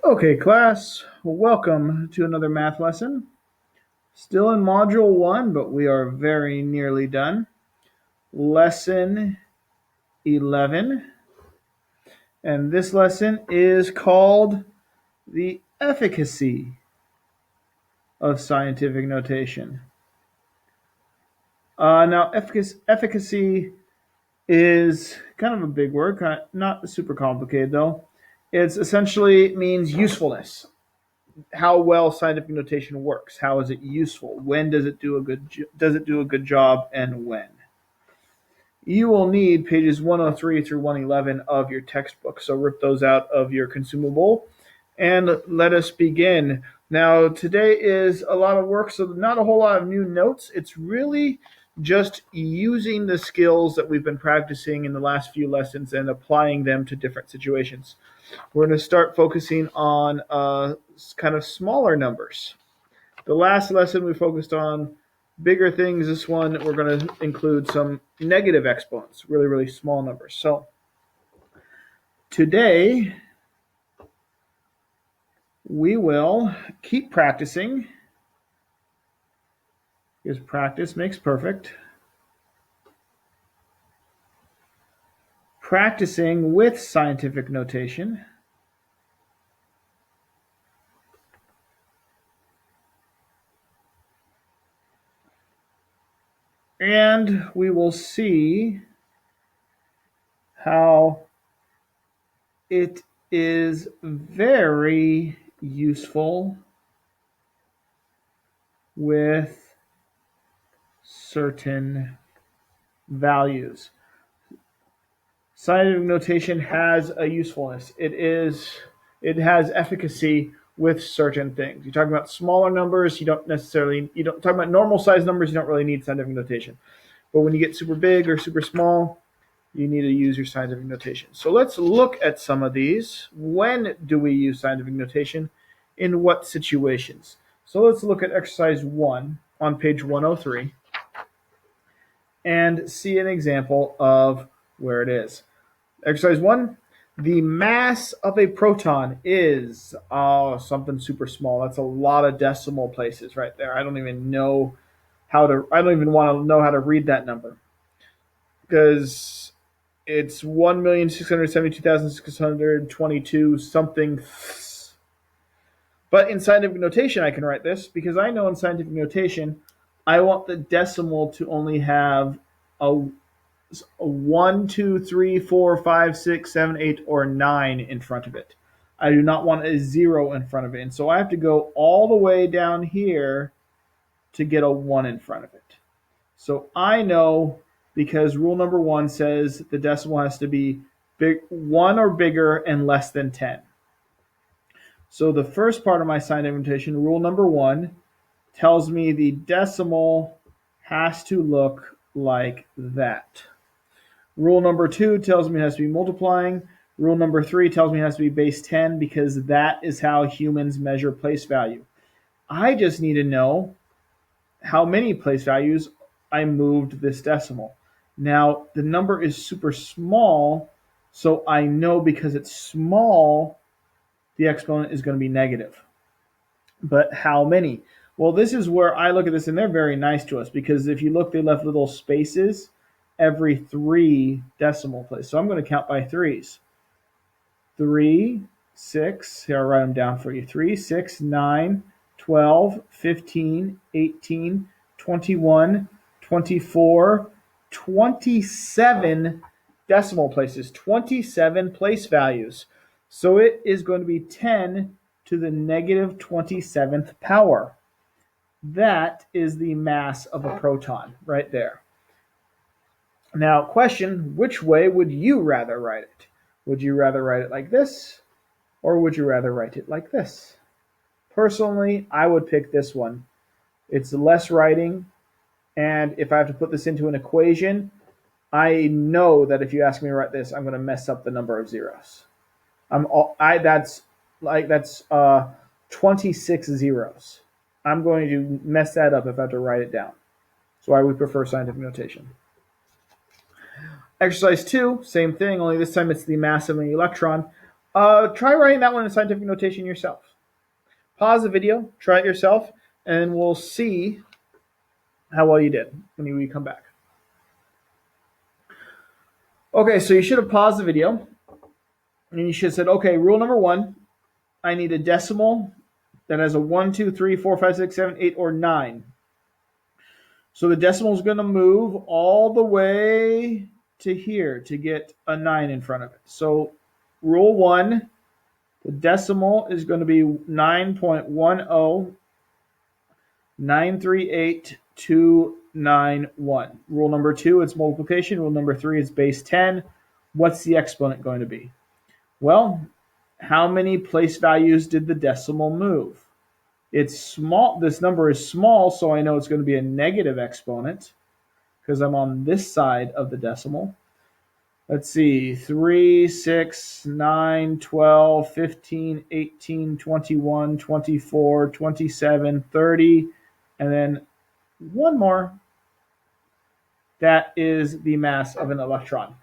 Okay, class, welcome to another math lesson. Still in Module 1, but we are very nearly done. Lesson 11. And this lesson is called The Efficacy of Scientific Notation. Now, efficacy is kind of a big word, not super complicated though. It essentially means usefulness. How well scientific notation works. How is it useful? When does it do a good job, and when? You will need pages 103 through 111 of your textbook. So rip those out of your consumable and let us begin. Now, today is a lot of work, so not a whole lot of new notes. It's really just using the skills that we've been practicing in the last few lessons and applying them to different situations. We're going to start focusing on kind of smaller numbers. The last lesson we focused on bigger things. This one we're going to include some negative exponents, really, really small numbers. So today we will keep practicing, because practice makes perfect. Practicing with scientific notation. And we will see how it is very useful with certain values. Scientific notation has a usefulness. It has efficacy with certain things. You're talking about smaller numbers, you don't talk about normal size numbers, you don't really need scientific notation. But when you get super big or super small, you need to use your scientific notation. So let's look at some of these. When do we use scientific notation? In what situations? So let's look at exercise 1 on page 103 and see an example of where it is. Exercise 1, the mass of a proton is something super small. That's a lot of decimal places right there. I don't even want to know how to read that number, because it's 1,672,622 something. But in scientific notation, I can write this, because I know in scientific notation, I want the decimal to only have a 1, 2, 3, 4, 5, 6, 7, 8, or 9 in front of it. I do not want a 0 in front of it. And so I have to go all the way down here to get a 1 in front of it. So I know, because rule number 1 says the decimal has to be 1 or bigger and less than 10. So the first part of my scientific notation, rule number 1, tells me the decimal has to look like that. Rule number 2 tells me it has to be multiplying. Rule number 3 tells me it has to be base 10, because that is how humans measure place value. I just need to know how many place values I moved this decimal. Now, the number is super small, so I know because it's small, the exponent is going to be negative. But how many? Well, this is where I look at this, and they're very nice to us, because if you look, they left little spaces every 3 decimal places. So I'm going to count by 3s. 3, 6, here I'll write them down for you. 3, 6, 9, 12, 15, 18, 21, 24, 27 decimal places, 27 place values. So it is going to be 10 to the negative 27th power. That is the mass of a proton right there. Now, question, which way would you rather write it? Would you rather write it like this, or would you rather write it like this? Personally, I would pick this one. It's less writing, and if I have to put this into an equation, I know that if you ask me to write this, I'm going to mess up the number of zeros. That's 26 zeros. I'm going to mess that up if I have to write it down. So I would prefer scientific notation. Exercise 2, same thing, only this time it's the mass of an electron. Try writing that one in scientific notation yourself. Pause the video, try it yourself, and we'll see how well you did when we come back. Okay, so you should have paused the video, and you should have said, okay, rule number 1, I need a decimal that has a 1, 2, 3, 4, 5, 6, 7, 8, or 9. So the decimal is going to move all the way to here to get a 9 in front of it. So rule 1, the decimal is going to be 9.10938.291. Rule number 2, it's multiplication. Rule number 3 is base 10. What's the exponent going to be? Well, how many place values did the decimal move? It's small. This number is small, so I know it's going to be a negative exponent because I'm on this side of the decimal. Let's see, 3, 6, 9, 12, 15, 18, 21, 24, 27, 30, and then one more. That is the mass of an electron.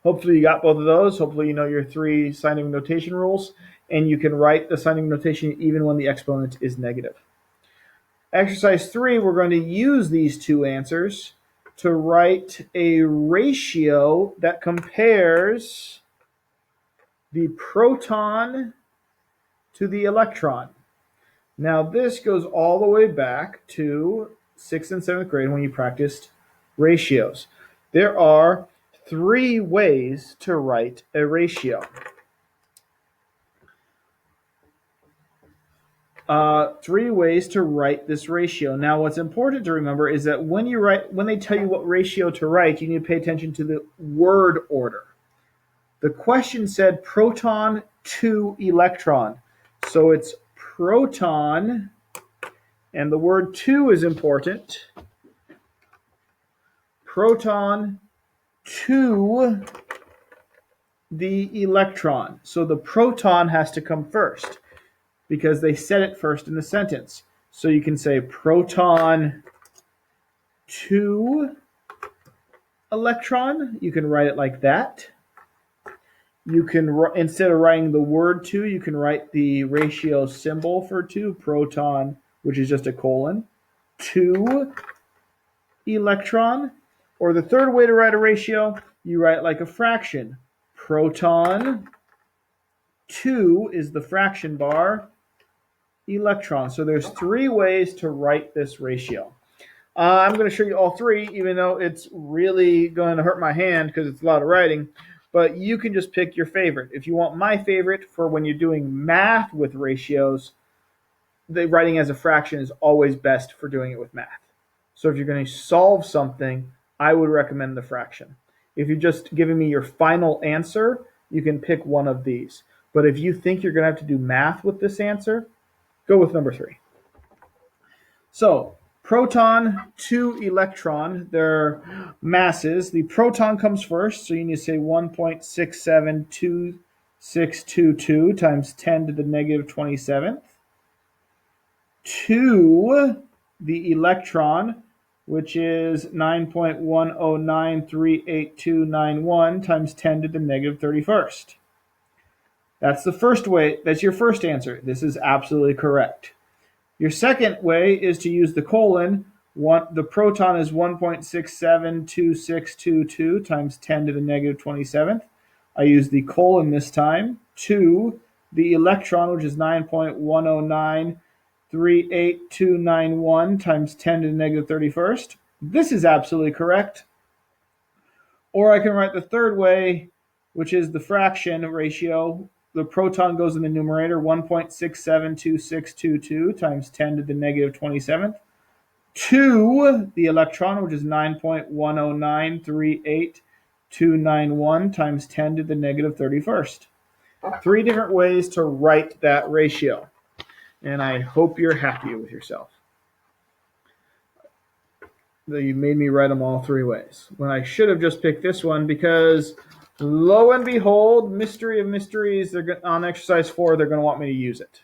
Hopefully you got both of those. Hopefully you know your 3 signing notation rules, and you can write the signing notation even when the exponent is negative. Exercise 3, we're going to use these 2 answers to write a ratio that compares the proton to the electron. Now this goes all the way back to 6th and 7th grade when you practiced ratios. There are 3 ways to write a ratio. 3 ways to write this ratio. Now, what's important to remember is that when they tell you what ratio to write, you need to pay attention to the word order. The question said proton to electron. So it's proton, and the word to is important. Proton to the electron. So the proton has to come first, because they said it first in the sentence. So you can say proton to electron. You can write it like that. You can, instead of writing the word to, you can write the ratio symbol for to, proton, which is just a colon, to electron. Or the third way to write a ratio, you write it like a fraction. Proton to is the fraction bar, electron. So there's 3 ways to write this ratio. I'm going to show you all 3, even though it's really going to hurt my hand because it's a lot of writing. But you can just pick your favorite. If you want my favorite for when you're doing math with ratios, the writing as a fraction is always best for doing it with math. So if you're going to solve something, I would recommend the fraction. If you're just giving me your final answer, you can pick one of these. But if you think you're going to have to do math with this answer, go with number 3. So proton to electron, their masses. The proton comes first, so you need to say 1.672622 times 10 to the negative 27th. To the electron, which is 9.10938.291 times 10 to the negative 31st. That's the first way. That's your first answer. This is absolutely correct. Your second way is to use the colon. The proton is 1.672622 times 10 to the negative 27th. I use the colon this time. To the electron, which is 9.10938.291 times 10 to the negative 31st. This is absolutely correct. Or I can write the third way, which is the fraction ratio. The proton goes in the numerator, 1.672622 times 10 to the negative 27th, to the electron, which is 9.10938.291 times 10 to the negative 31st. 3 different ways to write that ratio. And I hope you're happy with yourself. You made me write them all 3 ways, when I should have just picked this one because, lo and behold, mystery of mysteries, on exercise 4, they're going to want me to use it.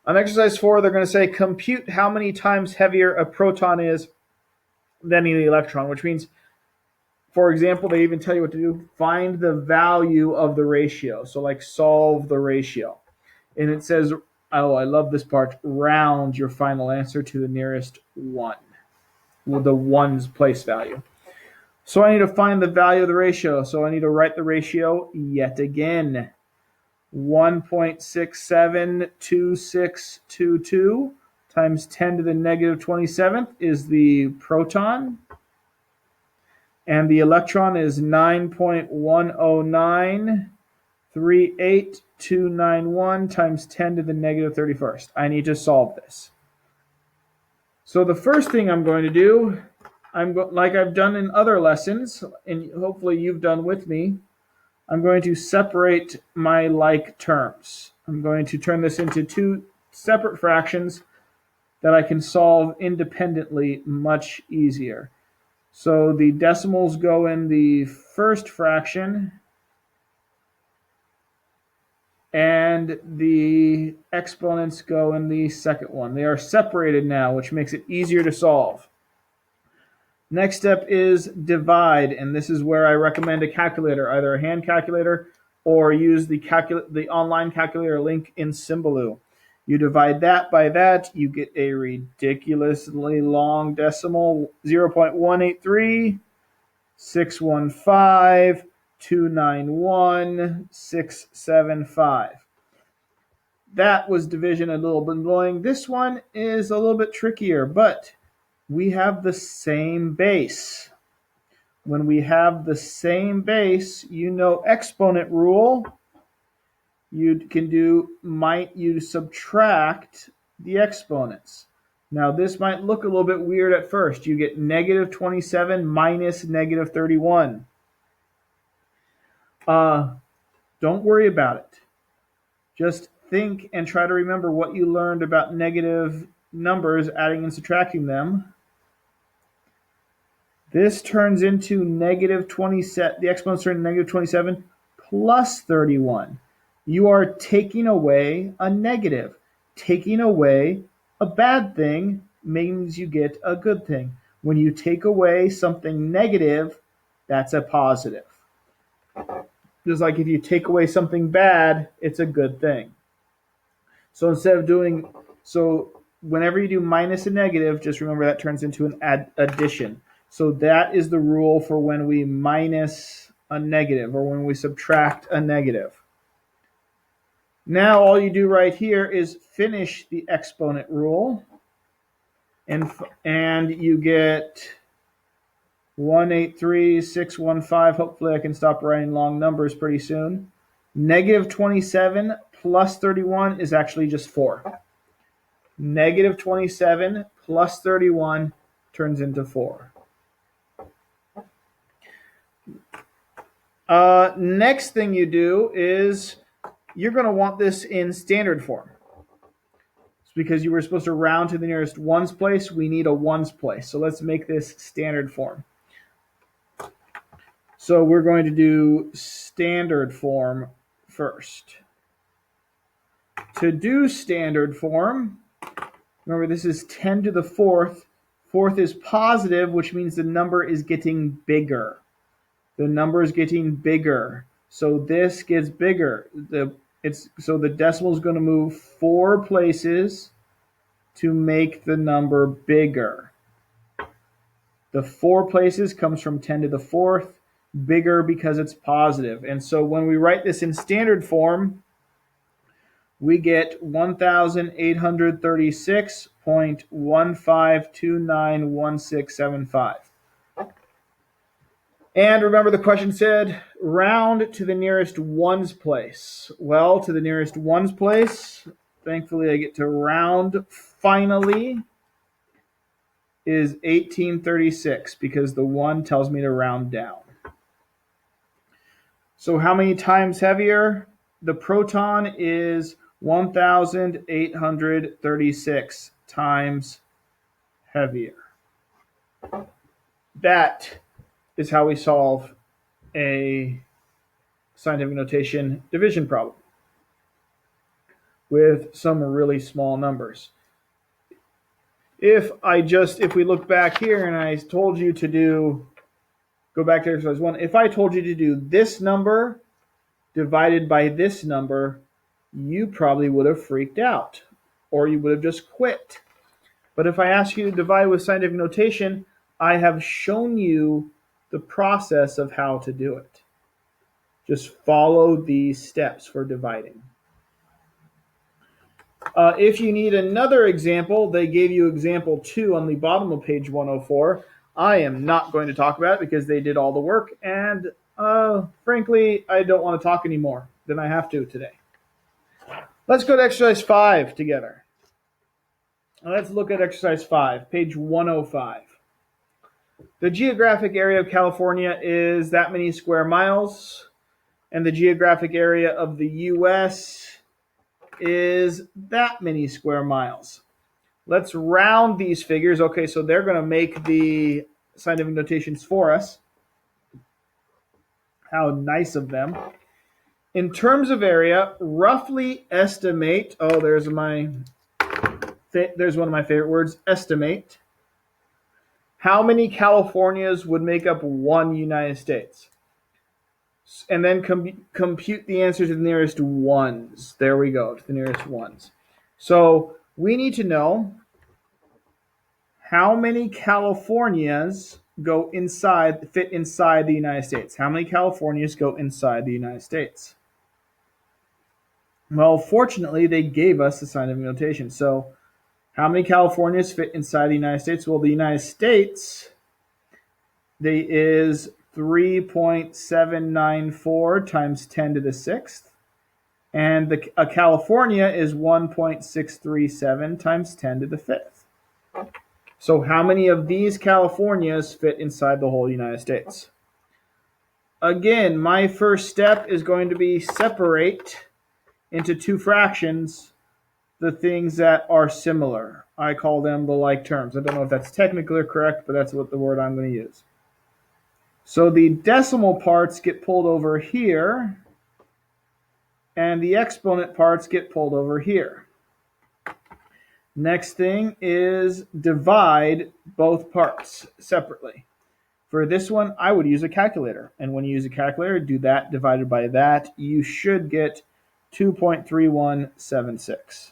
On exercise 4, they're going to say, compute how many times heavier a proton is than the electron, which means For example, they even tell you what to do. Find the value of the ratio. So like solve the ratio. And it says, oh, I love this part, round your final answer to the nearest one, with the one's place value. So I need to find the value of the ratio. So I need to write the ratio yet again. 1.672622 times 10 to the negative 27th is the proton. And the electron is 9.10938291 times 10 to the negative 31st. I need to solve this. So the first thing I'm going to do, like I've done in other lessons, and hopefully you've done with me, I'm going to separate my like terms. I'm going to turn this into two separate fractions that I can solve independently much easier. So the decimals go in the first fraction, and the exponents go in the second one. They are separated now, which makes it easier to solve. Next step is divide, and this is where I recommend a calculator, either a hand calculator or use the online calculator link in Symbaloo. You divide that by that, you get a ridiculously long decimal, 0.183615291,675. That was division a little bit annoying. This one is a little bit trickier, but we have the same base. When we have the same base, you know exponent rule. You can do, you subtract the exponents. Now this might look a little bit weird at first. You get negative 27 minus negative 31. Don't worry about it. Just think and try to remember what you learned about negative numbers, adding and subtracting them. This turns into negative 27, the exponents turn into negative 27 plus 31. You are taking away a negative. Taking away a bad thing means you get a good thing. When you take away something negative, that's a positive. Just like if you take away something bad, it's a good thing. So instead of whenever you do minus a negative, just remember that turns into an addition. So that is the rule for when we minus a negative or when we subtract a negative. Now all you do right here is finish the exponent rule, and you get 183,615. Hopefully I can stop writing long numbers pretty soon. Negative 27 plus 31 is actually just 4. Negative 27 plus 31 turns into 4. Next thing you do is you're going to want this in standard form. It's because you were supposed to round to the nearest ones place. We need a ones place. So let's make this standard form. So we're going to do standard form first. To do standard form, remember this is 10 to the fourth. Fourth is positive, which means the number is getting bigger. The number is getting bigger. So this gets bigger. So the decimal is going to move 4 places to make the number bigger. The 4 places comes from 10 to the fourth, bigger because it's positive. And so when we write this in standard form, we get 1,836.15291675. And remember the question said, round to the nearest ones place. Well, to the nearest ones place, thankfully I get to round finally, is 1836 because the 1 tells me to round down. So how many times heavier? The proton is 1,836 times heavier. That is how we solve a scientific notation division problem with some really small numbers. If we look back here and I told you to go go back to exercise 1. If I told you to do this number divided by this number, you probably would have freaked out, or you would have just quit. But if I ask you to divide with scientific notation, I have shown you the process of how to do it. Just follow these steps for dividing. If you need another example, they gave you example 2 on the bottom of page 104. I am not going to talk about it because they did all the work, and frankly, I don't want to talk anymore than I have to today. Let's go to exercise 5 together. Let's look at exercise 5, page 105. The geographic area of California is that many square miles, and the geographic area of the U.S. is that many square miles. Let's round these figures. Okay, so they're going to make the scientific notations for us. How nice of them. In terms of area, roughly estimate, there's one of my favorite words, estimate, how many Californias would make up one United States. And then compute the answer to the nearest ones. There we go, to the nearest ones. So we need to know how many Californias fit inside the United States. How many Californias go inside the United States? Well, fortunately, they gave us the scientific notation. So how many Californias fit inside the United States? Well, the United States is 3.794 times 10 to the 6th. And a California is 1.637 times 10 to the 5th. So how many of these Californias fit inside the whole United States? Again, my first step is going to be separate into two fractions the things that are similar. I call them the like terms. I don't know if that's technically correct, but that's what the word I'm going to use. So the decimal parts get pulled over here, and the exponent parts get pulled over here. Next thing is divide both parts separately. For this one, I would use a calculator. And when you use a calculator, do that divided by that. You should get 2.3176.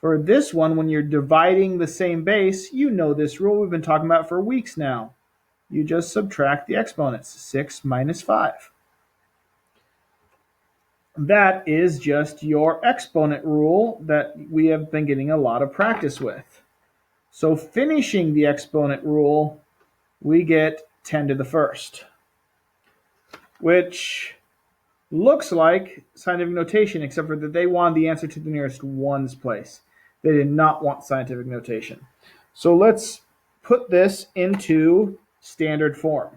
For this one, when you're dividing the same base, you know this rule we've been talking about for weeks now. You just subtract the exponents, 6 minus 5. That is just your exponent rule that we have been getting a lot of practice with. So finishing the exponent rule, we get 10 to the first, which looks like scientific notation, except for that they wanted the answer to the nearest ones place. They did not want scientific notation. So let's put this into standard form.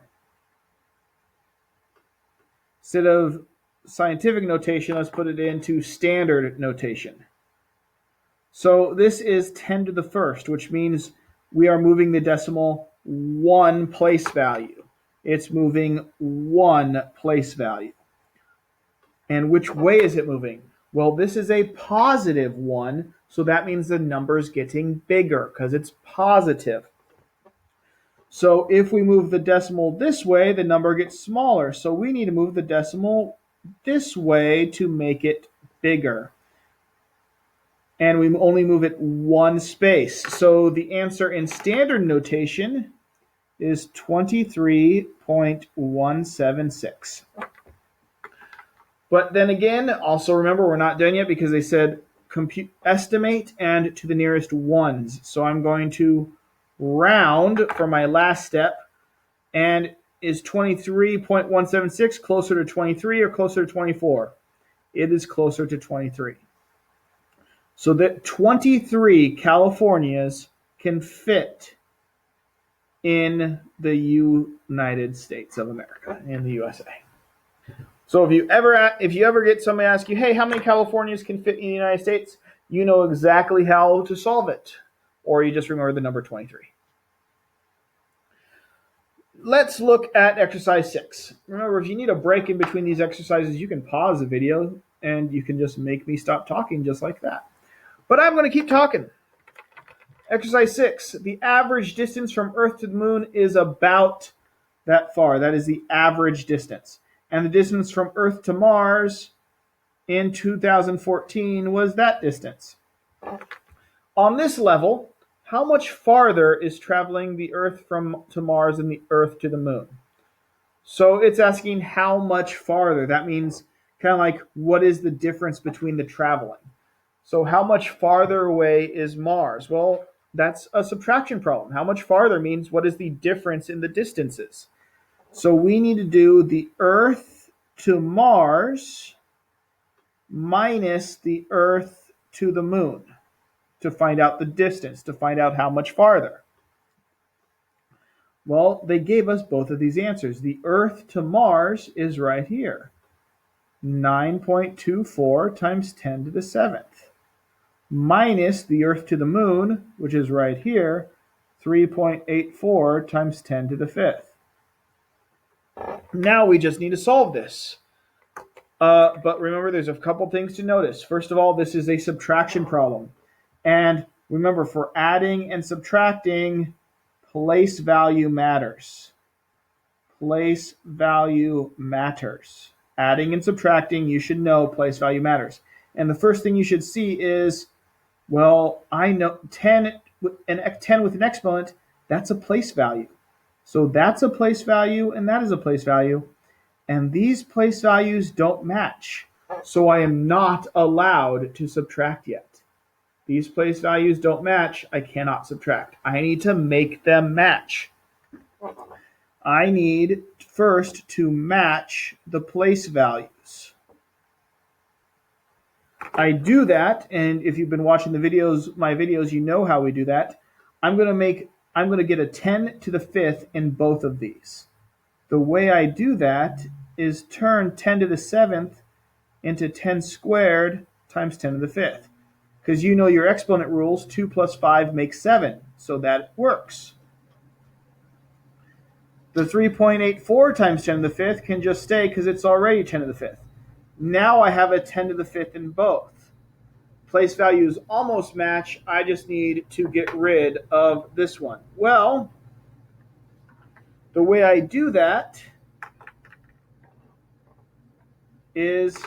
Instead of scientific notation, let's put it into standard notation. So this is 10 to the first, which means we are moving the decimal one place value. It's moving one place value. And which way is it moving? Well, this is a positive 1, so that means the number is getting bigger because it's positive. So if we move the decimal this way, the number gets smaller. So we need to move the decimal this way to make it bigger. And we only move it one space. So the answer in standard notation is 23.176. But then again, also remember, we're not done yet because they said estimate and to the nearest ones. So I'm going to round for my last step. And is 23.176 closer to 23 or closer to 24? It is closer to 23. So that 23 Californias can fit in the United States of America, in the USA. So if you ever get somebody ask you, hey, how many Californias can fit in the United States? You know exactly how to solve it. Or you just remember the number 23. Let's look at exercise 6. Remember, if you need a break in between these exercises, you can pause the video and you can just make me stop talking just like that. But I'm going to keep talking. Exercise 6. The average distance from Earth to the moon is about that far. That is the average distance. And the distance from Earth to Mars in 2014 was that distance. On this level, how much farther is traveling the Earth to Mars than the Earth to the Moon? So it's asking how much farther. That means kind of like what is the difference between the traveling. So how much farther away is Mars? Well, that's a subtraction problem. How much farther means what is the difference in the distances? So we need to do the Earth to Mars minus the Earth to the Moon to find out the distance, to find out how much farther. Well, they gave us both of these answers. The Earth to Mars is right here, 9.24 times 10 to the 7th, minus the Earth to the Moon, which is right here, 3.84 times 10 to the 5th. Now we just need to solve this. But remember, there's a couple things to notice. First of all, this is a subtraction problem. And remember, for adding and subtracting, place value matters. Place value matters. Adding and subtracting, you should know place value matters. And the first thing you should see is, well, I know 10 with an exponent, that's a place value. So that's a place value, and that is a place value. And these place values don't match. So I am not allowed to subtract yet. These place values don't match. I cannot subtract. I need to make them match. I need first to match the place values. I do that, and if you've been watching my videos, you know how we do that. I'm going to get a 10 to the 5th in both of these. The way I do that is turn 10 to the 7th into 10 squared times 10 to the 5th. Because you know your exponent rules, 2 plus 5 makes 7, so that works. The 3.84 times 10 to the 5th can just stay because it's already 10 to the 5th. Now I have a 10 to the 5th in both. Place values almost match. I just need to get rid of this one. Well, the way I do that is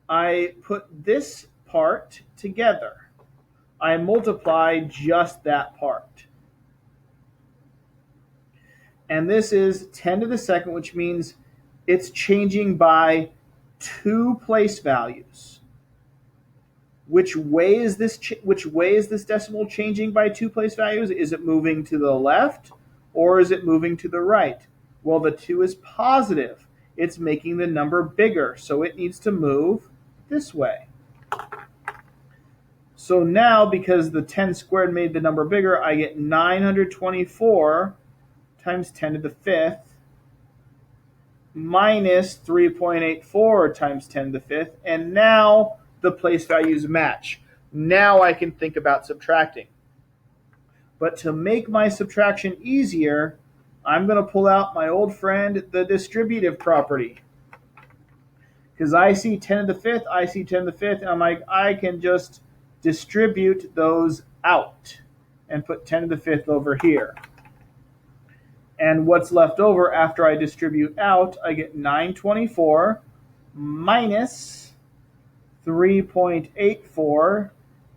I put this part together. I multiply just that part. And this is 10 to the 2nd, which means it's changing by 2 place values. Which way is this decimal changing by 2 place values? Is it moving to the left or is it moving to the right? Well, the 2 is positive. It's making the number bigger, so it needs to move this way. So now, because the 10 squared made the number bigger, I get 924 times 10 to the 5th minus 3.84 times 10 to the 5th, and now the place values match. Now I can think about subtracting. But to make my subtraction easier, I'm going to pull out my old friend, the distributive property. Because I see 10 to the 5th, I see 10 to the 5th, and I'm like, I can just distribute those out and put 10 to the 5th over here. And what's left over after I distribute out, I get 924 minus 3.84,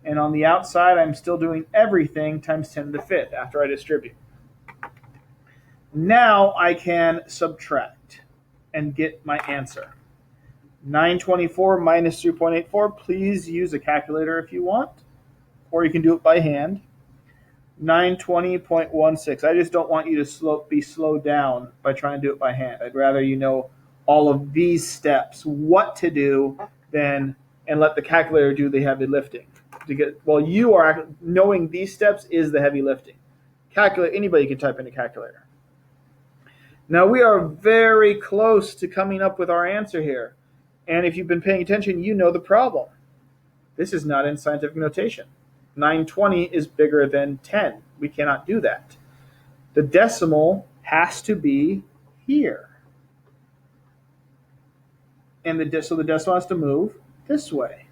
and on the outside, I'm still doing everything times 10 to the 5th after I distribute. Now I can subtract and get my answer. 924 minus 3.84, please use a calculator if you want, or you can do it by hand. 920.16. I just don't want you to be slowed down by trying to do it by hand. I'd rather you know all of these steps, what to do, and let the calculator do the heavy lifting. You are knowing these steps is the heavy lifting. Anybody can type in a calculator. Now we are very close to coming up with our answer here. And if you've been paying attention, you know the problem. This is not in scientific notation. 920 is bigger than 10. We cannot do that. The decimal has to be here. And so the decimal has to move this way.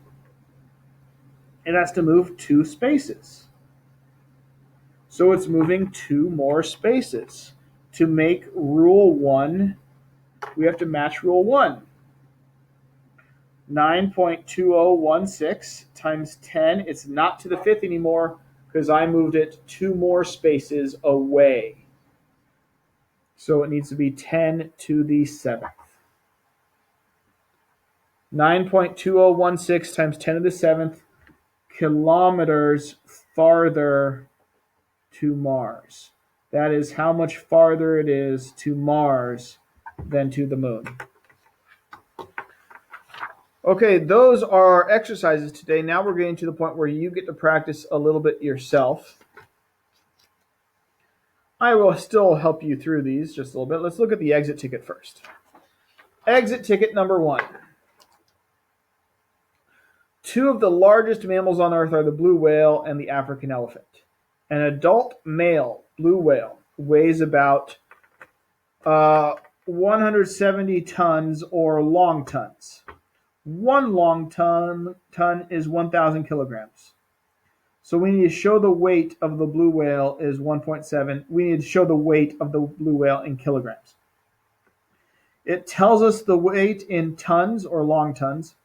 It has to move 2 spaces. So it's moving 2 more spaces. to make rule 1, we have to match rule 1. 9.2016 times 10, it's not to the 5th anymore because I moved it 2 more spaces away. So it needs to be 10 to the 7th. 9.2016 times 10 to the 7th kilometers farther to Mars. That is how much farther it is to Mars than to the moon. Okay, those are our exercises today. Now we're getting to the point where you get to practice a little bit yourself. I will still help you through these just a little bit. Let's look at the exit ticket first. Exit ticket number 1. 2 of the largest mammals on Earth are the blue whale and the African elephant. An adult male blue whale weighs about 170 tons or long tons. 1 long ton is 1,000 kilograms. So we need to show the weight of the blue whale is 1.7. We need to show the weight of the blue whale in kilograms. It tells us the weight in tons or long tons.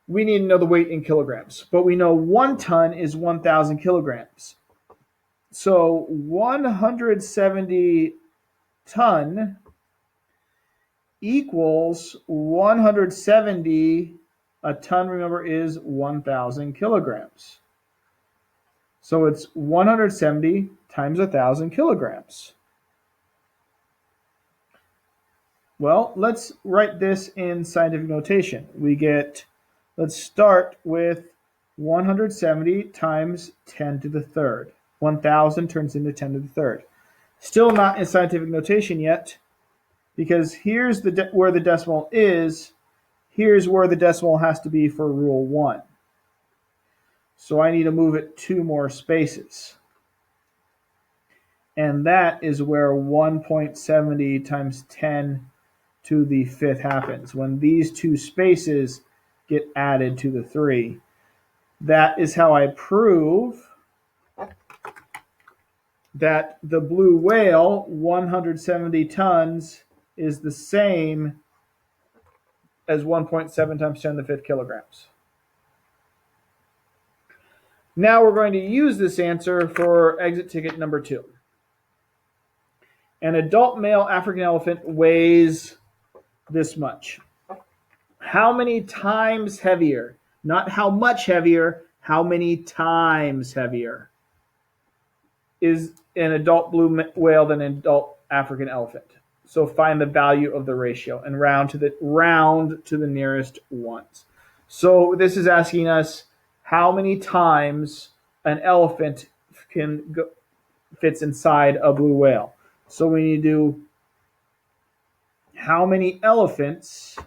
We need to know the weight in kilograms. But we know 1 ton is 1,000 kilograms. So 170 ton equals 170. A ton, remember, is 1,000 kilograms. So it's 170 times 1,000 kilograms. Well, let's write this in scientific notation. Let's start with 170 times 10 to the 3rd. 1,000 turns into 10 to the 3rd. Still not in scientific notation yet, because here's where the decimal is. Here's where the decimal has to be for rule 1. So I need to move it 2 more spaces. And that is where 1.70 times 10 to the 5th happens. When these 2 spaces get added to the 3. That is how I prove that the blue whale, 170 tons, is the same as 1.7 times 10 to the 5th kilograms. Now we're going to use this answer for exit ticket number 2. An adult male African elephant weighs this much. How many times heavier? Not how much heavier, how many times heavier is an adult blue whale than an adult African elephant? So find the value of the ratio and round to the nearest ones. So this is asking us how many times an elephant fits inside a blue whale. So we need to do how many elephants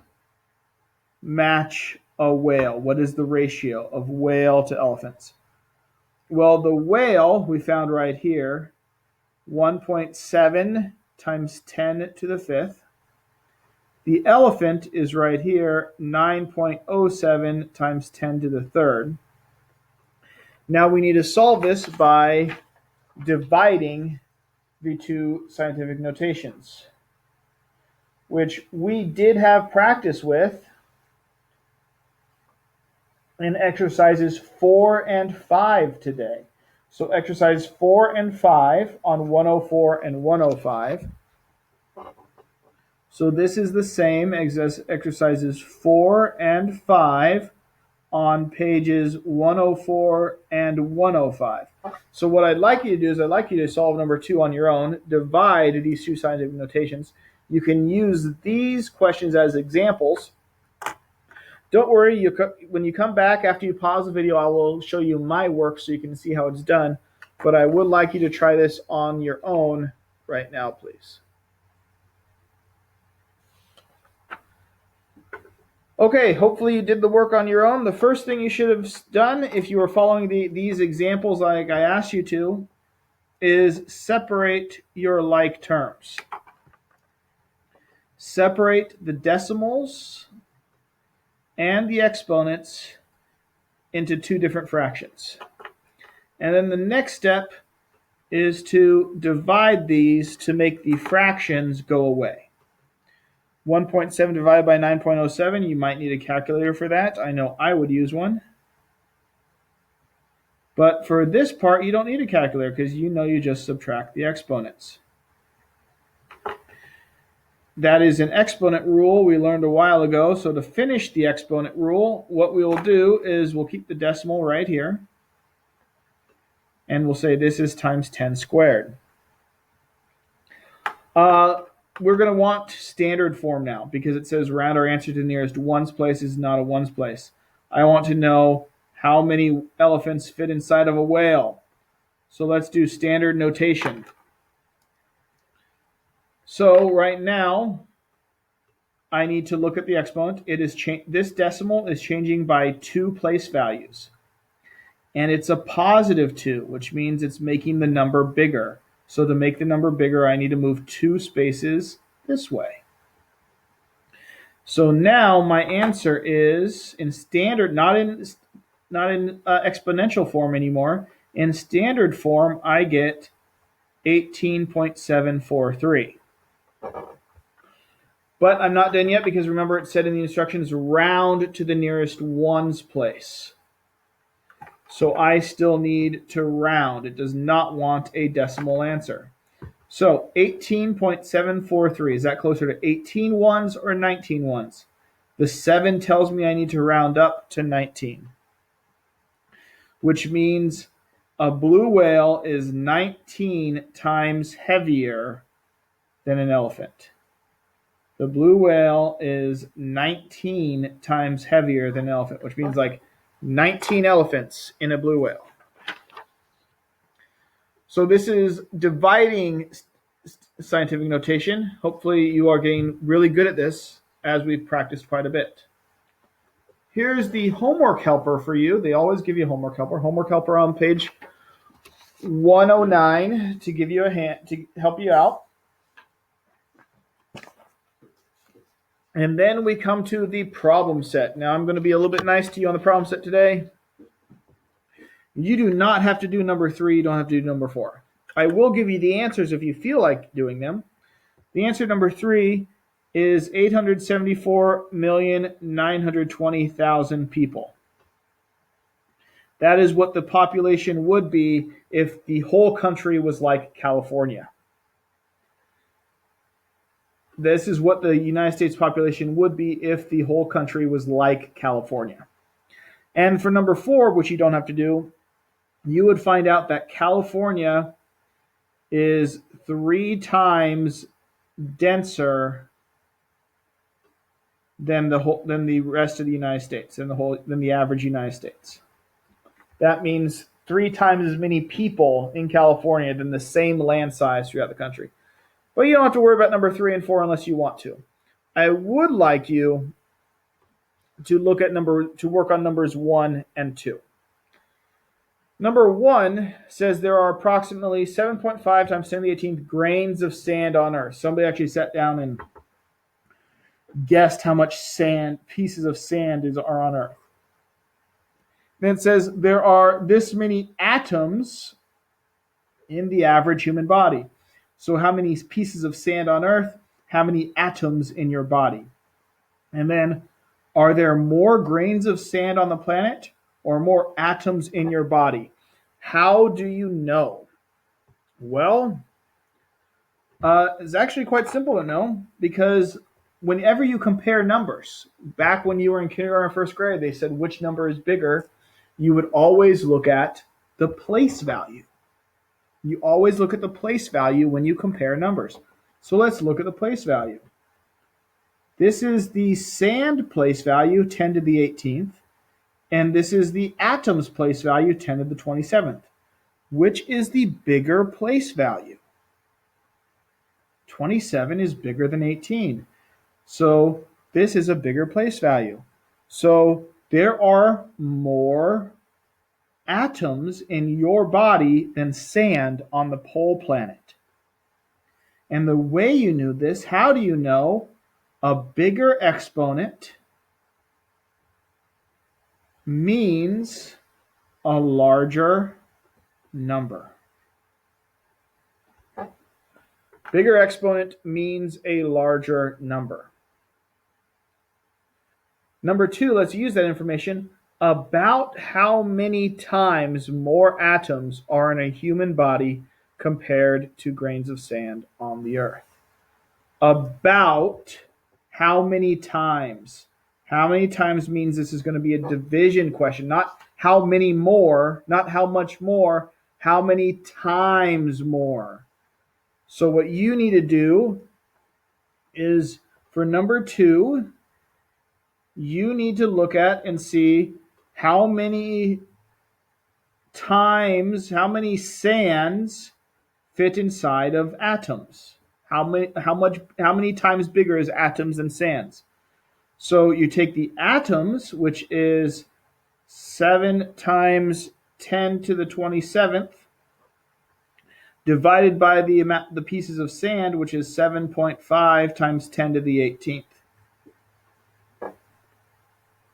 match a whale. What is the ratio of whale to elephants? Well, the whale we found right here, 1.7 times 10 to the 5th. The elephant is right here, 9.07 times 10 to the 3rd. Now we need to solve this by dividing the 2 scientific notations, which we did have practice with in exercises 4 and 5 today. So exercise 4 and 5 on 104 and 105. So this is the same as exercises 4 and 5 on pages 104 and 105. So what I'd like you to do is I'd like you to solve number 2 on your own, divide these 2 scientific notations. You can use these questions as examples. Don't worry, when you come back after you pause the video, I will show you my work so you can see how it's done. But I would like you to try this on your own right now, please. Okay, hopefully you did the work on your own. The first thing you should have done, if you were following these examples like I asked you to, is separate your like terms. Separate the decimals and the exponents into 2 different fractions. And then the next step is to divide these to make the fractions go away. 1.7 divided by 9.07, you might need a calculator for that. I know I would use one. But for this part, you don't need a calculator because you know you just subtract the exponents. That is an exponent rule we learned a while ago. So to finish the exponent rule, what we will do is we'll keep the decimal right here. And we'll say this is times 10 squared. We're going to want standard form now because it says round our answer to the nearest ones place is not a ones place. I want to know how many elephants fit inside of a whale. So let's do standard notation. So right now, I need to look at the exponent. It is this decimal is changing by 2 place values. And it's a positive 2, which means it's making the number bigger. So to make the number bigger, I need to move 2 spaces this way. So now my answer is in standard, not in exponential form anymore. In standard form, I get 18.743. But I'm not done yet because remember it said in the instructions round to the nearest ones place. So I still need to round. It does not want a decimal answer. So 18.743, is that closer to 18 ones or 19 ones? The 7 tells me I need to round up to 19, which means a blue whale is 19 times heavier than an elephant. The blue whale is 19 times heavier than an elephant, which means like 19 elephants in a blue whale. So this is dividing scientific notation. Hopefully you are getting really good at this as we've practiced quite a bit. Here's the homework helper for you. They always give you a homework helper. Homework helper on page 109 to give you a hand, to help you out. And then we come to the problem set. Now I'm going to be a little bit nice to you on the problem set today. You do not have to do number 3. You don't have to do number 4. I will give you the answers if you feel like doing them. The answer number 3 is 874,920,000 people. That is what the population would be if the whole country was like California. This is what the United States population would be if the whole country was like California. And for number 4, which you don't have to do, you would find out that California is 3 times denser than the rest of the United States, than the average United States. That means 3 times as many people in California than the same land size throughout the country. But you don't have to worry about number 3 and 4 unless you want to. I would like you to work on numbers 1 and 2. Number 1 says there are approximately 7.5 times 10 to the 18th grains of sand on Earth. Somebody actually sat down and guessed how much pieces of sand are on Earth. Then it says there are this many atoms in the average human body. So how many pieces of sand on Earth? How many atoms in your body? And then, are there more grains of sand on the planet or more atoms in your body? How do you know? Well, it's actually quite simple to know because whenever you compare numbers, back when you were in kindergarten or first grade, they said which number is bigger. You would always look at the place value. You always look at the place value when you compare numbers. So let's look at the place value. This is the sand place value, 10 to the 18th, and this is the atoms place value, 10 to the 27th. Which is the bigger place value? 27 is bigger than 18. So this is a bigger place value. So there are more atoms in your body than sand on the pole planet. And the way you knew this, how do you know? A bigger exponent means a larger number. Bigger exponent means a larger number. Number 2, let's use that information. About how many times more atoms are in a human body compared to grains of sand on the earth? About how many times? How many times means this is going to be a division question, not how many more, not how much more, how many times more. So what you need to do is for number 2, you need to look at and see how many times, how many sands fit inside of atoms. How many times bigger is atoms than sands? So you take the atoms, which is 7 times 10 to the 27th, divided by the pieces of sand, which is 7.5 times 10 to the 18th.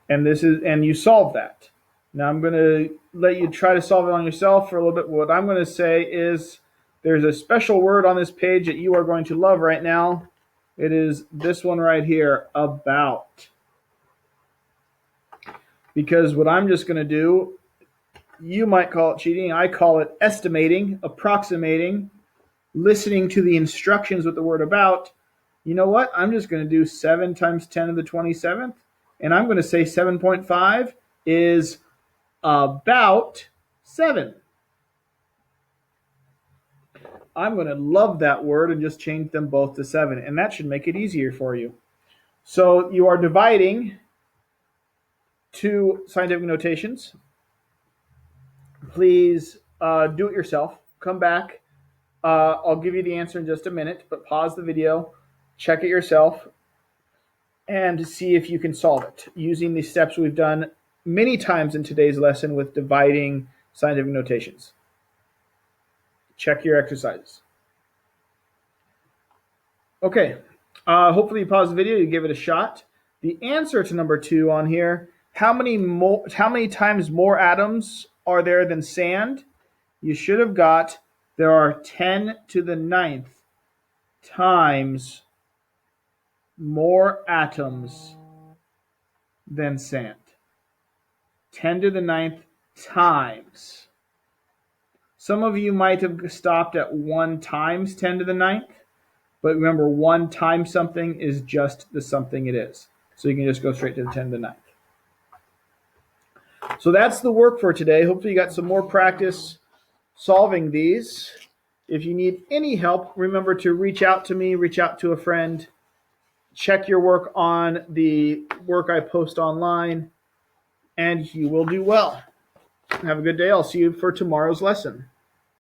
And you solve that. Now I'm going to let you try to solve it on yourself for a little bit. What I'm going to say is there's a special word on this page that you are going to love right now. It is this one right here, about. Because what I'm just going to do, you might call it cheating, I call it estimating, approximating, listening to the instructions with the word about. You know what? I'm just going to do 7 times 10 to the 27th, and I'm going to say 7.5 is about 7. I'm going to love that word and just change them both to 7, and that should make it easier for you. So you are dividing two scientific notations. Please do it yourself. Come back. I'll give you the answer in just a minute, but pause the video, check it yourself, and see if you can solve it using the steps we've done many times in today's lesson with dividing scientific notations. Check your exercises. Okay, hopefully you pause the video, you give it a shot. The answer to number 2 on here, how many times more atoms are there than sand? You should have got there are 10 to the 9th times more atoms than sand. 10 to the 9th times. Some of you might have stopped at 1 times 10 to the 9th, but remember 1 times something is just the something it is. So you can just go straight to the 10 to the 9th. So that's the work for today. Hopefully you got some more practice solving these. If you need any help, remember to reach out to me, reach out to a friend. Check your work on the work I post online, and you will do well. Have a good day. I'll see you for tomorrow's lesson.